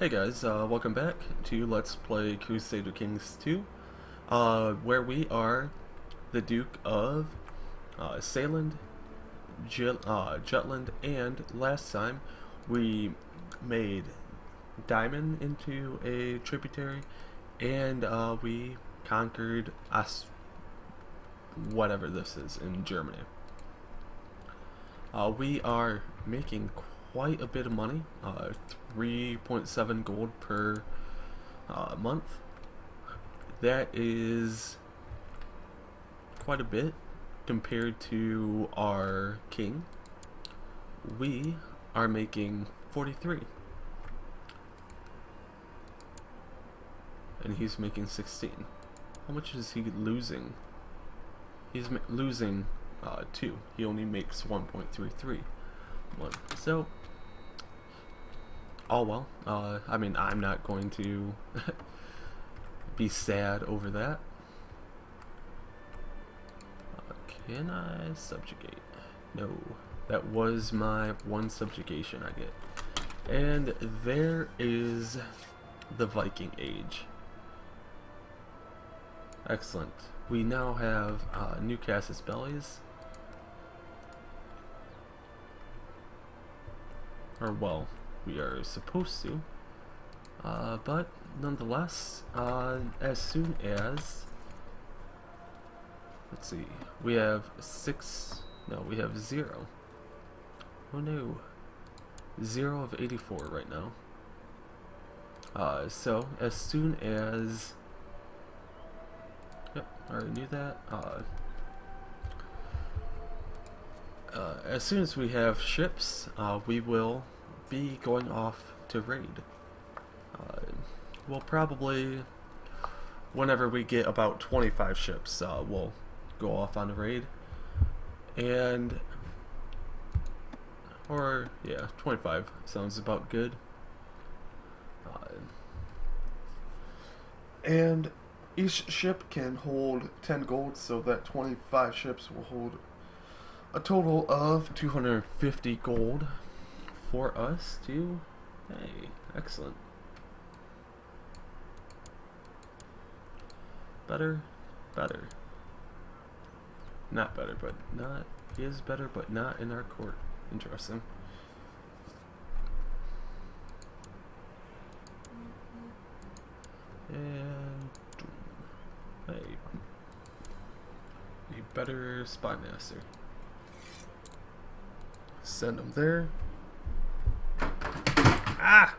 Hey guys, welcome back to Let's Play Crusader Kings 2, where we are the Duke of Seyland, Jutland, and last time we made Diamond into a tributary, and we conquered whatever this is in Germany. We are making quite a bit of money, 3.7 gold per month. That is quite a bit compared to our king. We are making 43, and he's making 16. How much is he losing? He's losing 2. He only makes 1.33. So, oh well. I mean, I'm not going to be sad over that. Can I subjugate? No. That was my one subjugation I get. And there is the Viking Age. Excellent. We now have new casus bellis. Or, well, we are supposed to. But, nonetheless, as soon as... Let's see. We have 6... No, we have 0. Oh no. 0 of 84 right now. So, as soon as... Yep, I already knew that. As soon as we have ships, we will be going off to raid. We'll probably, whenever we get about 25 ships, we'll go off on a raid. And, or, yeah, 25 sounds about good. And each ship can hold 10 gold, so that 25 ships will hold a total of 250 gold for us to... Hey, excellent. Better. Not better, but not... Is better, but not in our court. Interesting. And... Hey. A better spy master. Send them there. Ah!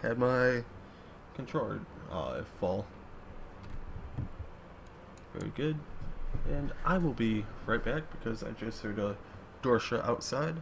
Had my controller fall. Very good. And I will be right back because I just heard a door shut outside.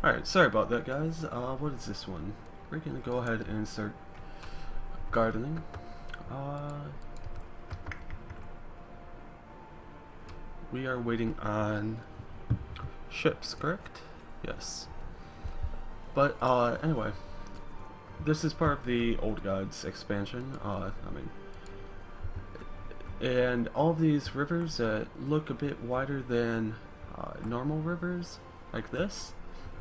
Alright, sorry about that, guys. What is this one? We're gonna go ahead and start gardening. We are waiting on ships, correct? Yes. But, anyway. This is part of the Old Gods expansion. And all these rivers that look a bit wider than normal rivers, like this,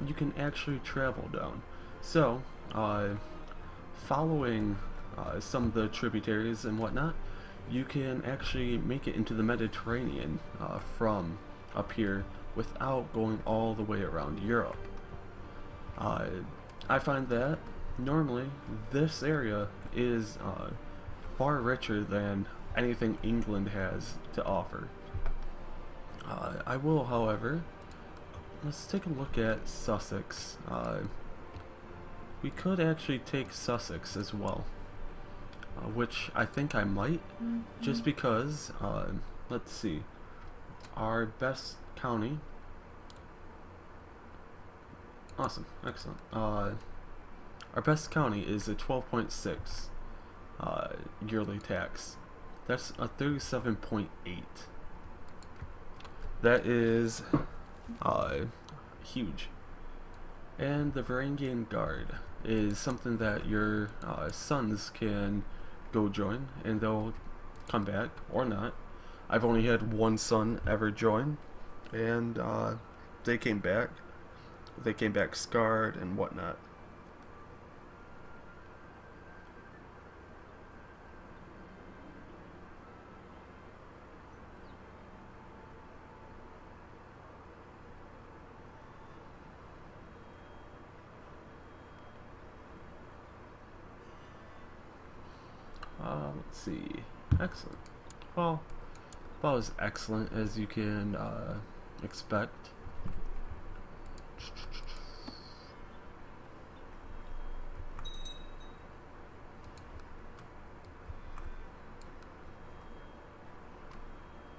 you can actually travel down. So, following some of the tributaries and whatnot, you can actually make it into the Mediterranean from up here without going all the way around Europe. I find that normally this area is far richer than anything England has to offer. I will, however, let's take a look at Sussex. We could actually take Sussex as well, which I think I might, just because, let's see, our best county, awesome, excellent, our our best county is a 12.6 yearly tax. That's a 37.8. That is huge. And the Varangian Guard is something that your sons can go join, and they'll come back or not. I've only had one son ever join, and they came back. They came back scarred and whatnot. Let's see. Excellent. Well, about as excellent as you can expect.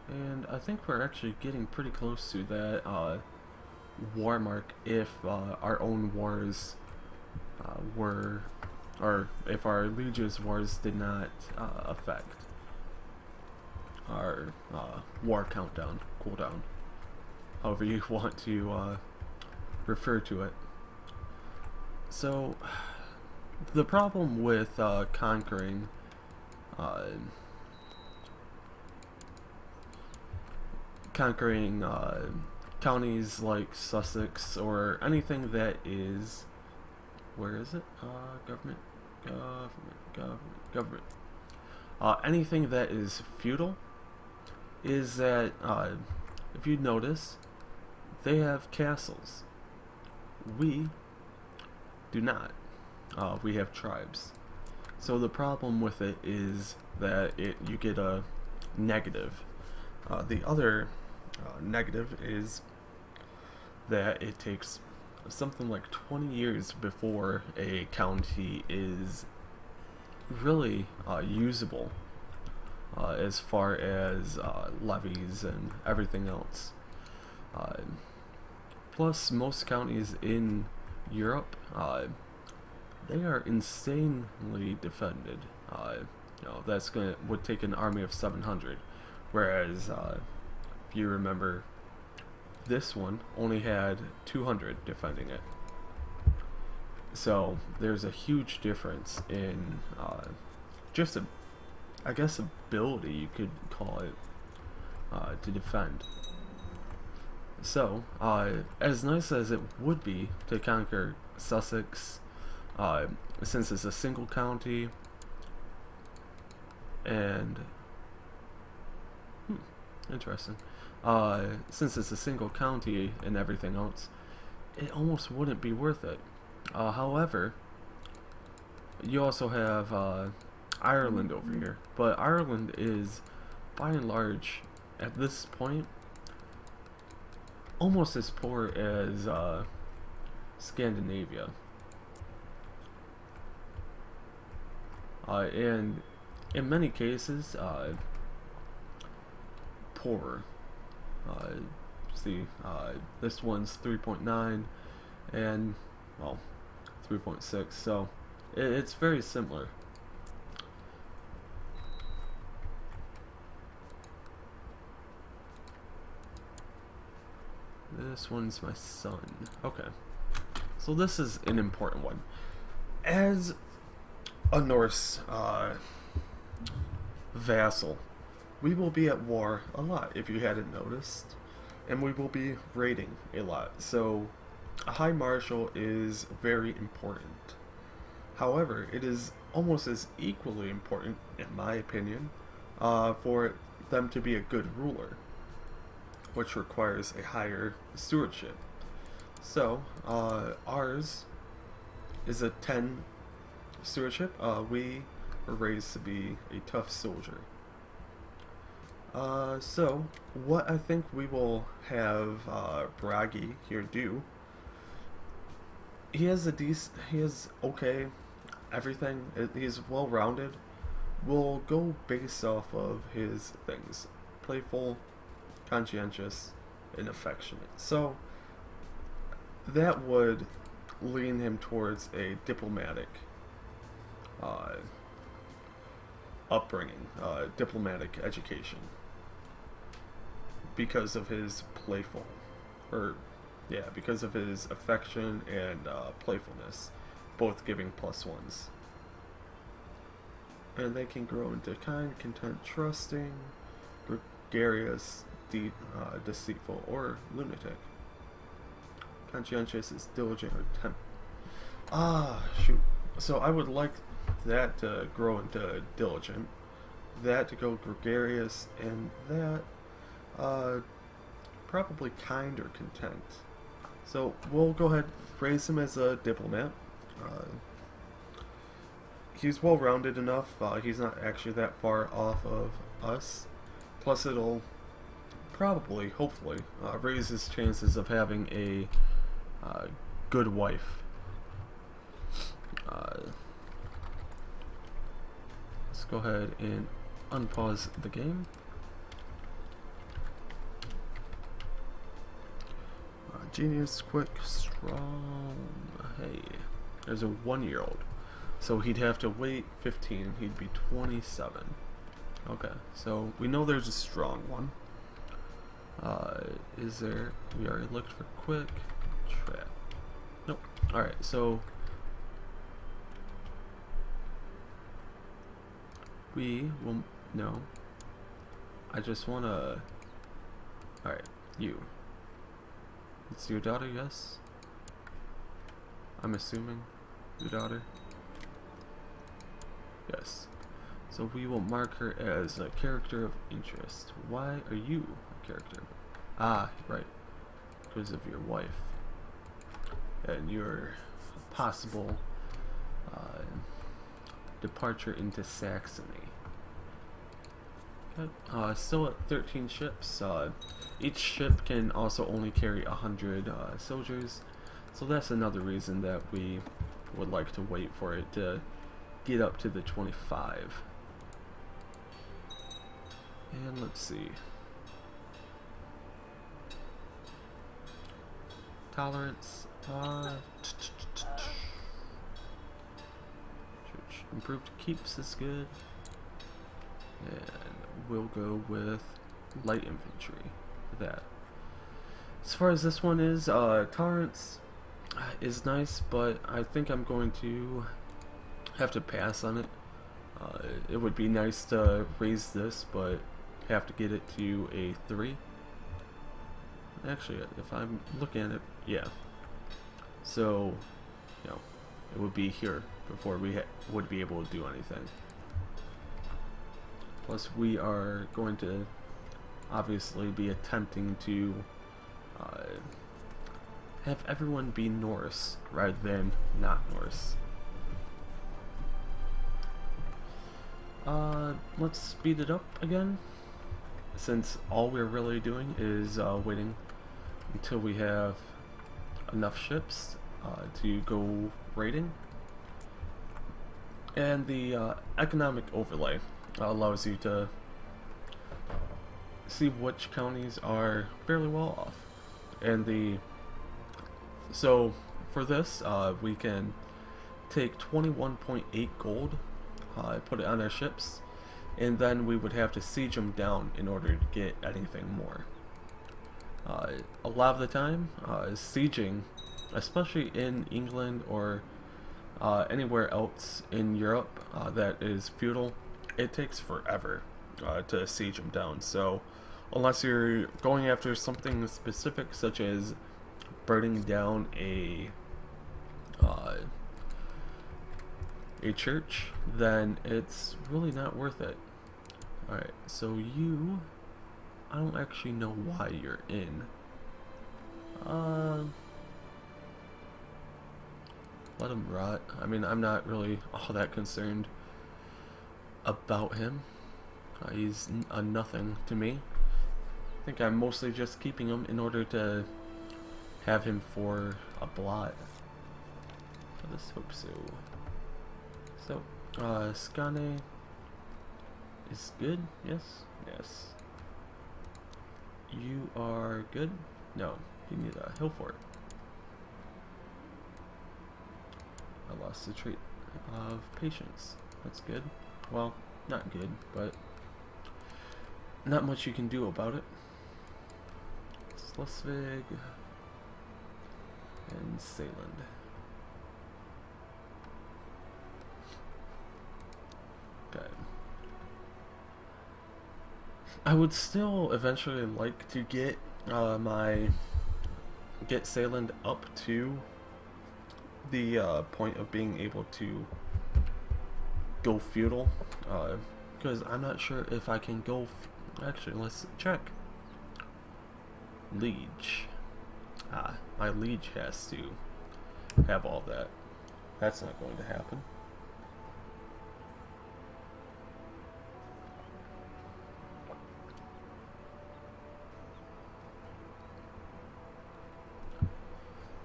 And I think we're actually getting pretty close to that war mark if our own wars were, or if our Legion's wars did not affect our war countdown, cooldown, however you want to refer to it. So, the problem with conquering counties like Sussex or anything that is, where is it? Government. Anything that is feudal is that, if you notice, they have castles. We do not. We have tribes. So the problem with it is that you get a negative. The other negative is that it takes something like 20 years before a county is really usable as far as levies and everything else. Plus, most counties in Europe, they are insanely defended. That's would take an army of 700, whereas if you remember, this one only had 200 defending it. So there's a huge difference in just I guess ability, you could call it, to defend. So as nice as it would be to conquer Sussex, since it's a single county, and interesting. Since it's a single county and everything else, it almost wouldn't be worth it. However, you also have Ireland over here, but Ireland is, by and large, at this point, almost as poor as Scandinavia. And in many cases, poorer. See, this one's 3.9 and, well, 3.6, so it's very similar. This one's my son. Okay. So this is an important one. As a Norse vassal, we will be at war a lot, if you hadn't noticed, and we will be raiding a lot, so a high marshal is very important. However, it is almost as equally important, in my opinion, for them to be a good ruler, which requires a higher stewardship. So, ours is a 10 stewardship. We were raised to be a tough soldier. So, what I think we will have Bragi here do, he has okay everything, he's well-rounded. We'll go based off of his things: playful, conscientious, and affectionate. So, that would lean him towards a diplomatic uh, upbringing, diplomatic education, because of his because of his affection and playfulness, both giving +1s. And they can grow into kind, content, trusting, gregarious, deceitful, or lunatic. Conscientious is diligent or shoot. So I would like that to grow into diligent, that to go gregarious, and that probably kind or content. So we'll go ahead and raise him as a diplomat. He's well-rounded enough. He's not actually that far off of us. Plus it'll probably, hopefully, raise his chances of having a good wife. Let's go ahead and unpause the game. Genius, quick, strong. Hey, there's a 1-year-old. So he'd have to wait 15. He'd be 27. Okay, so we know there's a strong one. Is there? We already looked for quick. Trap. Nope. Alright, so we will. No. I just want to. Alright, you. It's your daughter, yes? I'm assuming your daughter? Yes. So we will mark her as a character of interest. Why are you a character? Ah, right. Because of your wife. And your possible departure into Saxony. Okay. Still at 13 ships. Each ship can also only carry 100 soldiers. So that's another reason that we would like to wait for it to get up to the 25. And let's see. Tolerance. Improved keeps is good. And we'll go with light infantry for that. As far as this one is, tolerance is nice, but I think I'm going to have to pass on it. It would be nice to raise this, but have to get it to a 3. Actually, if I'm looking at it, yeah. So, you know, it would be here before we would be able to do anything. Plus, we are going to obviously be attempting to have everyone be Norse rather than not Norse. Let's speed it up again, since all we're really doing is waiting until we have enough ships to go raiding. And the economic overlay allows you to see which counties are fairly well off. And so for this, we can take 21.8 gold, put it on our ships, and then we would have to siege them down in order to get anything more. A lot of the time, sieging, especially in England or anywhere else in Europe that is feudal, it takes forever to siege them down. So unless you're going after something specific, such as burning down a church, then it's really not worth it. Alright, so I don't actually know why you're in. Let him rot. I mean, I'm not really all that concerned about him. He's a nothing to me. I think I'm mostly just keeping him in order to have him for a blot. Let's hope so. So, Skane is good. Yes? Yes. You are good? No, you need a hill fort. costs a trait of patience. That's good. Well, not good, but not much you can do about it. Slevsig and Saarland. Okay. I would still eventually like to get get Saarland up to the point of being able to go feudal, because I'm not sure if I can go. Actually, let's check. Liege. My liege has to have all that. That's not going to happen.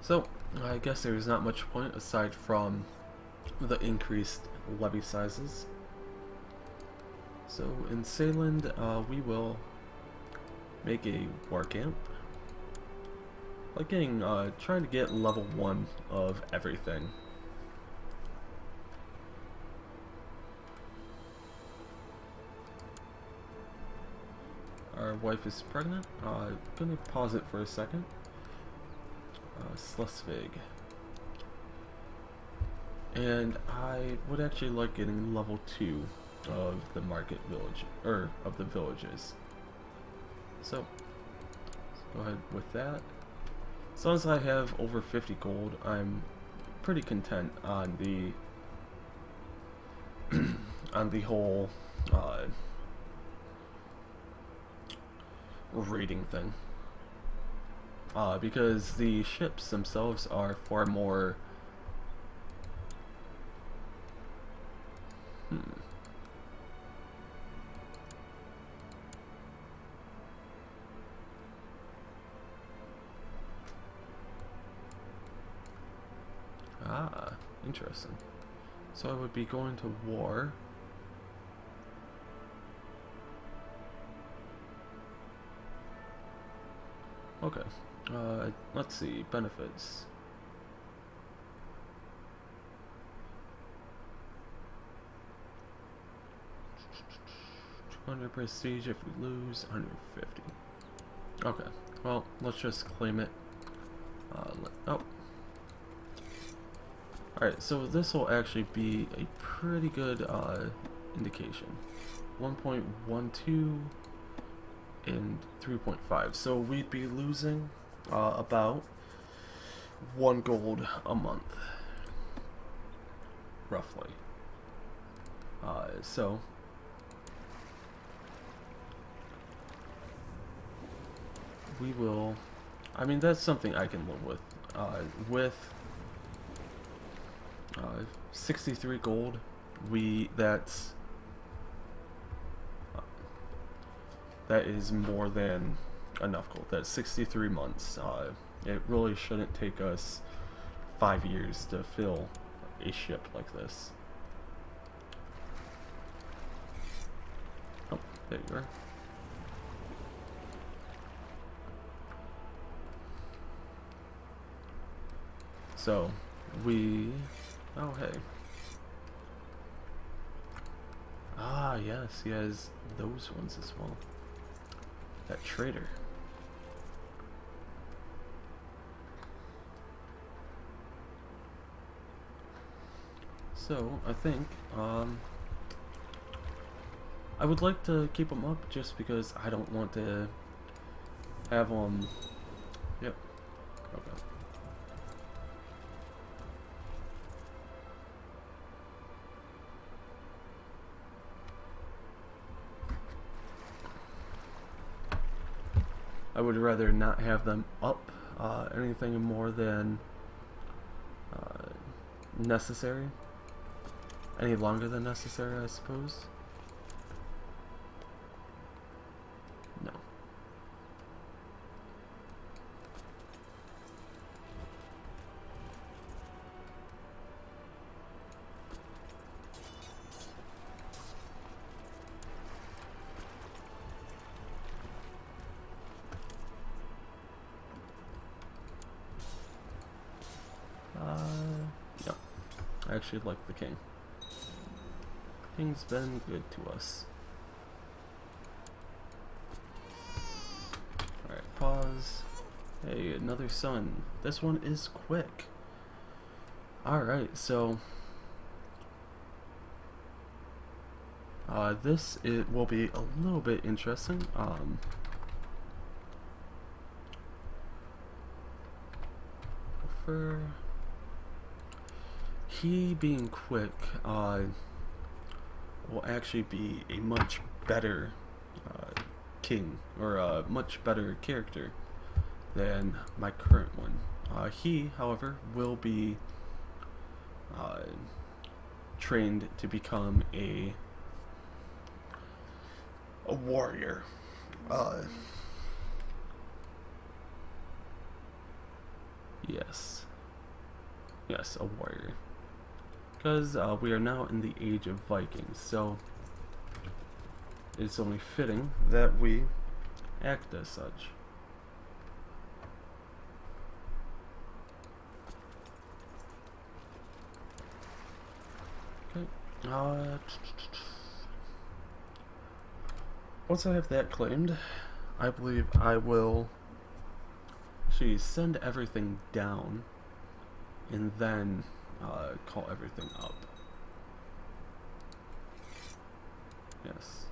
So, I guess there's not much point aside from the increased levy sizes. So, in Saarland, we will make a war camp. Like trying to get level 1 of everything. Our wife is pregnant. Gonna pause it for a second. Slevsig. And I would actually like getting level 2 of the market village, or of the villages. So, let's go ahead with that. As long as I have over 50 gold, I'm pretty content on the on the whole raiding thing. Because the ships themselves are far more interesting. So I would be going to war. Okay. Let's see. Benefits. $200 prestige if we lose. 150. Okay. Well, let's just claim it. Oh. Alright, so this will actually be a pretty good indication. 1.12 and 3.5. So we'd be losing about 1 gold a month, roughly. So we will. I mean, that's something I can live with. With 63 gold, that is more than enough gold. That's 63 months. It really shouldn't take us 5 years to fill a ship like this. Oh, there you are. So, oh, hey. Ah, yes, he has those ones as well. That trader. So, I think, I would like to keep them up just because I don't want to have them. Yep. Okay. I would rather not have them up anything more than necessary. Any longer than necessary, I suppose. No. No. actually like the king. King's been good to us. Alright, pause. Hey, another sun. This one is quick. Alright, so this will be a little bit interesting. For he being quick, will actually be a much better king, or a much better character than my current one. He, however, will be trained to become a warrior. Yes, a warrior. Because we are now in the age of Vikings, so it's only fitting that we act as such. Okay. Once I have that claimed, I believe I will actually send everything down and then call everything up. Yes.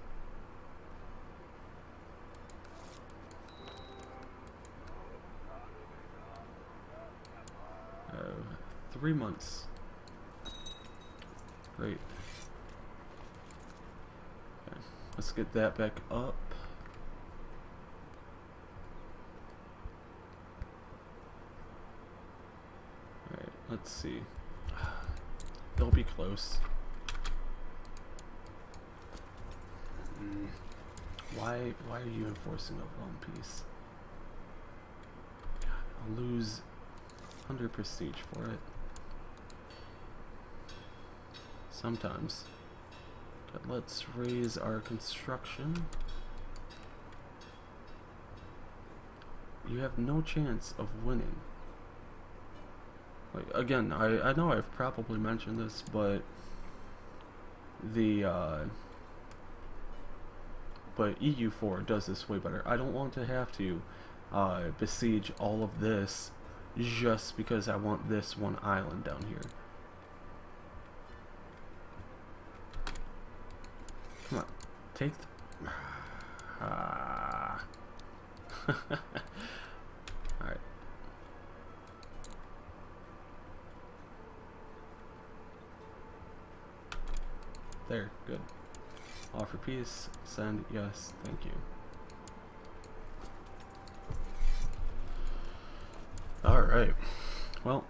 3 months. Great. Okay. Let's get that back up. Alright, let's see. They'll be close. Why are you enforcing a one piece? God, I'll lose 100 prestige for it. Sometimes. But let's raise our construction. You have no chance of winning. Like, again, I know I've probably mentioned this, but but EU4 does this way better. I don't want to have to besiege all of this just because I want this one island down here. Come on, take the... Alright. There, good. Offer peace, send, yes, thank you. Alright, well,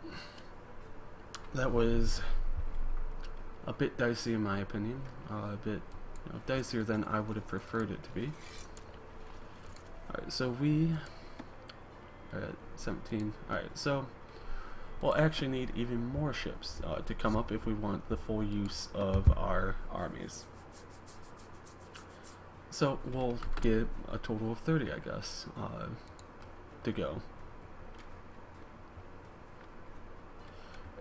that was a bit dicey in my opinion, a bit dicier than I would have preferred it to be. Alright, so we are at 17, alright, so we'll actually need even more ships to come up if we want the full use of our armies. So we'll get a total of 30, I guess, to go.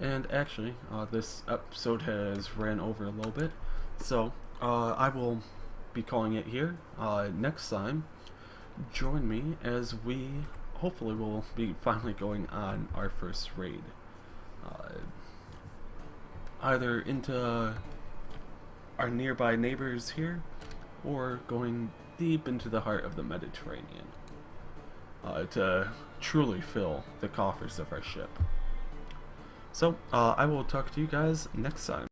And actually, this episode has ran over a little bit, so I will be calling it here. Next time, join me as we hopefully will be finally going on our first raid. Either into our nearby neighbors here, or going deep into the heart of the Mediterranean to truly fill the coffers of our ship. So, I will talk to you guys next time.